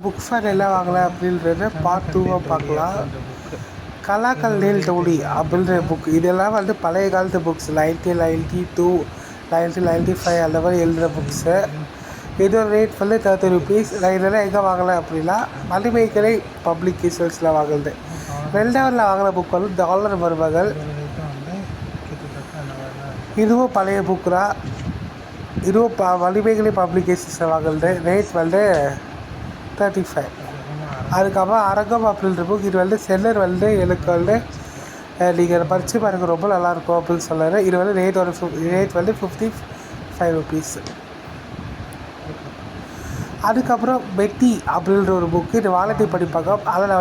Book fair எல்லாம் வாங்கலாம் அப்படின்றத பார்ட் 2 பார்க்கலாம். கலாக்கல் நீல் டோடி அப்படின்ற புக் இதெல்லாம் பழைய காலத்து புக்ஸ் 1992 1995 அந்த மாதிரி எழுதுகிற புக்ஸு. இதோட ரேட் 30 ருபீஸ். நான் இதெல்லாம் எங்கே வாங்கலாம் அப்படின்னா மணிமேகலை பப்ளிகேஷன்ஸில் வாங்குறது. வெள்ளாவரில் வாங்கின புக் டாலர் மருமகள். இதுவும் பழைய புக்கு தான். இதுவும் மணிமேகலை பப்ளிகேஷன்ஸில் வாங்குறது. ரேட் 35. அதுக்கப்புறம் அரங்கம் அப்படின்ற புக் இது செல்லர் எனக்கு நீங்கள் படித்து பாருங்கள், ரொம்ப நல்லாயிருக்கும் அப்படின்னு சொன்னார். இது ரேட் 55 ருபீஸ். அதுக்கப்புறம் பெட்டி அப்படின்ற ஒரு புக்கு இது வாலட்டி படிப்பாங்க. அதில்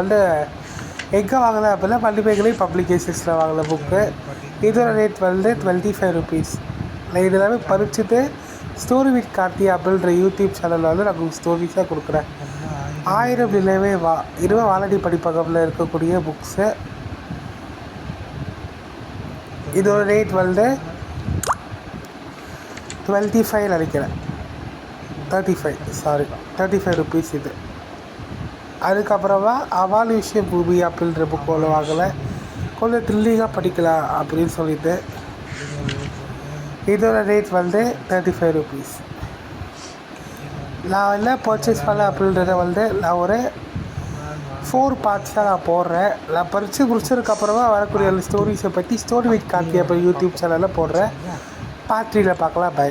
எங்கே வாங்கலாம் அப்படின்னா மணிமேகலை பப்ளிகேஷன்ஸில் வாங்கின புக்கு. இதோட ரேட் 25 ருபீஸ். நான் இதெல்லாமே படிச்சுட்டு ஸ்டோரி வித் கார்த்தி அப்படின்ற யூடியூப் சேனலில் நான் ஸ்டோரிஸாக கொடுக்குறேன். 1000 நிலவே வா இதுவும் வாலட்டி படிப்பகமில் இருக்கக்கூடிய புக்ஸு. இதோட ரேட் 25 நினைக்கிறேன். 35 ருபீஸ் இது. அதுக்கப்புறமா அவால்யூஷன் பூமி அப்படின்ற புக் ஒன்று வாங்கலை, கொஞ்சம் த்ரில்லிங்காக படிக்கலாம் அப்படின்னு சொல்லிட்டு. இதோட ரேட் 35 ருபீஸ். நான் என்ன பர்ச்சேஸ் பண்ணேன் அப்படின்றத நான் ஒரு 4 பார்ட்ஸாக நான் போடுறேன். நான் படித்து முடிச்சதுக்கப்புறமா வரக்கூடிய அந்த ஸ்டோரிஸை பற்றி ஸ்டோரி வித் கார்த்தி அப்போ யூடியூப் சேனலில் போடுறேன். பார்ட் 3 பார்க்கலாம். பை.